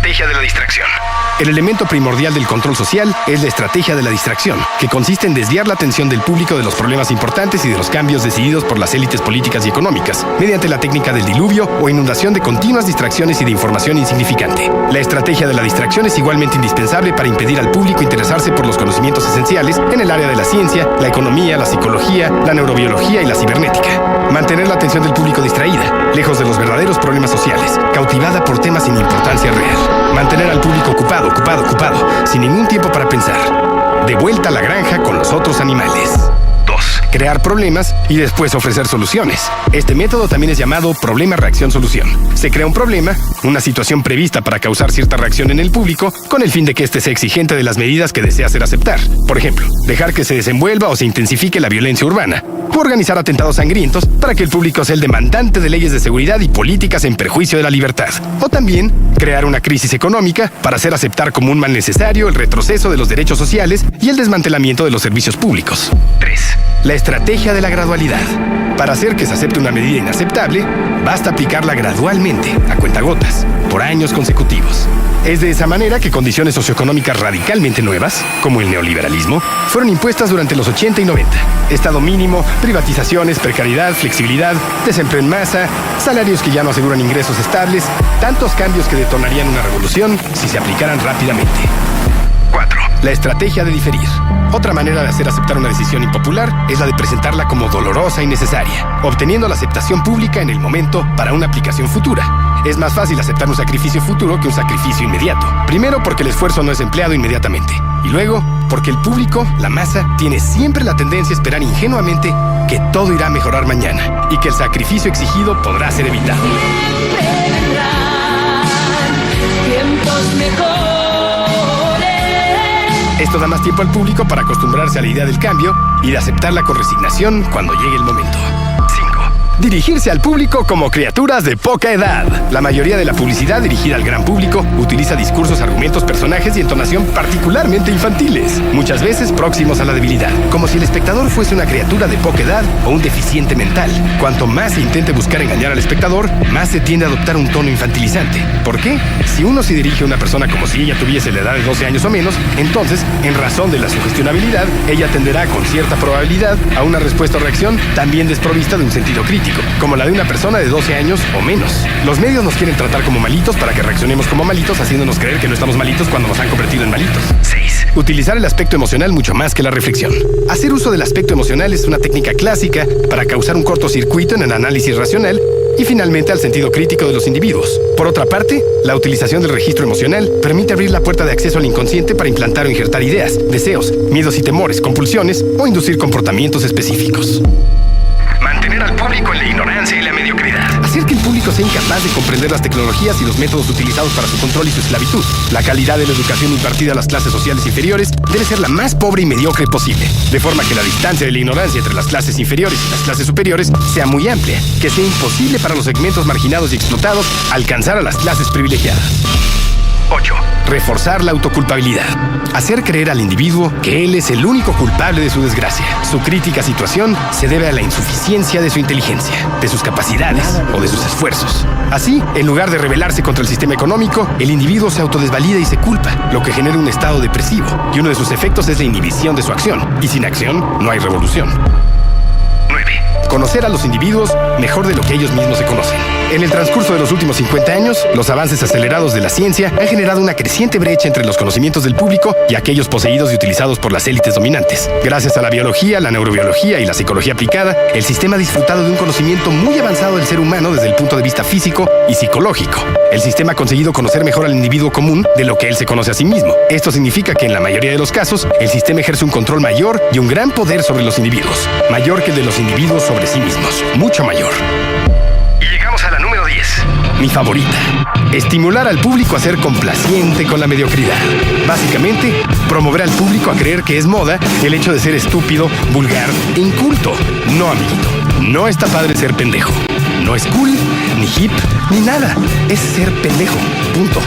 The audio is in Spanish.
estrategia de la distracción. El elemento primordial del control social es la estrategia de la distracción, que consiste en desviar la atención del público de los problemas importantes y de los cambios decididos por las élites políticas y económicas, mediante la técnica del diluvio o inundación de continuas distracciones y de información insignificante. La estrategia de la distracción es igualmente indispensable para impedir al público interesarse por los conocimientos esenciales en el área de la ciencia, la economía, la psicología, la neurobiología y la cibernética. Mantener la atención del público distraída, lejos de los verdaderos problemas sociales, cautivada por temas sin importancia real. Mantener al público ocupado, sin ningún tiempo para pensar. De vuelta a la granja con los otros animales. 2. Crear problemas y después ofrecer soluciones. Este método también es llamado problema-reacción-solución. Se crea un problema, una situación prevista para causar cierta reacción en el público, con el fin de que éste sea exigente de las medidas que desea hacer aceptar. Por ejemplo, dejar que se desenvuelva o se intensifique la violencia urbana, o organizar atentados sangrientos para que el público sea el demandante de leyes de seguridad y políticas en perjuicio de la libertad. O también, crear una crisis económica para hacer aceptar como un mal necesario el retroceso de los derechos sociales y el desmantelamiento de los servicios públicos. 3. La estrategia de la gradualidad. Para hacer que se acepte una medida inaceptable, basta aplicarla gradualmente, a cuentagotas, por años consecutivos. Es de esa manera que condiciones socioeconómicas radicalmente nuevas, como el neoliberalismo, fueron impuestas durante los 80 y 90. Estado mínimo, privatizaciones, precariedad, flexibilidad, desempleo en masa, salarios que ya no aseguran ingresos estables, tantos cambios que detonarían una revolución si se aplicaran rápidamente. 4. La estrategia de diferir. Otra manera de hacer aceptar una decisión impopular es la de presentarla como dolorosa y necesaria, obteniendo la aceptación pública en el momento para una aplicación futura. Es más fácil aceptar un sacrificio futuro que un sacrificio inmediato. Primero, porque el esfuerzo no es empleado inmediatamente. Y luego, porque el público, la masa, tiene siempre la tendencia a esperar ingenuamente que todo irá a mejorar mañana y que el sacrificio exigido podrá ser evitado. Siempre vendrán tiempos mejores. Esto da más tiempo al público para acostumbrarse a la idea del cambio y de aceptarla con resignación cuando llegue el momento. 5. Dirigirse al público como criaturas de poca edad. La mayoría de la publicidad dirigida al gran público utiliza discursos, argumentos, personajes y entonación particularmente infantiles, muchas veces próximos a la debilidad, como si el espectador fuese una criatura de poca edad o un deficiente mental. Cuanto más se intente buscar engañar al espectador, más se tiende a adoptar un tono infantilizante. ¿Por qué? Si uno se dirige a una persona como si ella tuviese la edad de 12 años o menos, entonces, en razón de la sugestionabilidad, ella tenderá con cierta probabilidad a una respuesta o reacción también desprovista de un sentido crítico, como la de una persona de 12 años o menos. Los medios nos quieren tratar como malitos para que reaccionemos como malitos, haciéndonos creer que no estamos malitos cuando nos han convertido en malitos. 6. Utilizar el aspecto emocional mucho más que la reflexión. Hacer uso del aspecto emocional es una técnica clásica para causar un cortocircuito en el análisis racional y finalmente al sentido crítico de los individuos. Por otra parte, la utilización del registro emocional permite abrir la puerta de acceso al inconsciente para implantar o injertar ideas, deseos, miedos y temores, compulsiones o inducir comportamientos específicos. Mantener al público en la ignorancia y la mediocridad. Hacer que el público sea incapaz de comprender las tecnologías y los métodos utilizados para su control y su esclavitud. La calidad de la educación impartida a las clases sociales inferiores debe ser la más pobre y mediocre posible, de forma que la distancia de la ignorancia entre las clases inferiores y las clases superiores sea muy amplia, que sea imposible para los segmentos marginados y explotados alcanzar a las clases privilegiadas. 8. Reforzar la autoculpabilidad. Hacer creer al individuo que él es el único culpable de su desgracia. Su crítica situación se debe a la insuficiencia de su inteligencia, de sus capacidades o de sus esfuerzos. Así, en lugar de rebelarse contra el sistema económico, el individuo se autodesvalida y se culpa, lo que genera un estado depresivo, y uno de sus efectos es la inhibición de su acción, y sin acción no hay revolución. 9. Conocer a los individuos mejor de lo que ellos mismos se conocen. En el transcurso de los últimos 50 años, los avances acelerados de la ciencia han generado una creciente brecha entre los conocimientos del público y aquellos poseídos y utilizados por las élites dominantes. Gracias a la biología, la neurobiología y la psicología aplicada, el sistema ha disfrutado de un conocimiento muy avanzado del ser humano desde el punto de vista físico y psicológico. El sistema ha conseguido conocer mejor al individuo común de lo que él se conoce a sí mismo. Esto significa que en la mayoría de los casos, el sistema ejerce un control mayor y un gran poder sobre los individuos, mayor que el de los individuos sobre sí mismos, mucho mayor. Y llegamos a la número 10. Mi favorita. Estimular al público a ser complaciente con la mediocridad. Básicamente, promover al público a creer que es moda el hecho de ser estúpido, vulgar e inculto. No, amiguito. No está padre ser pendejo. No es cool, ni hip, ni nada. Es ser pendejo. Punto.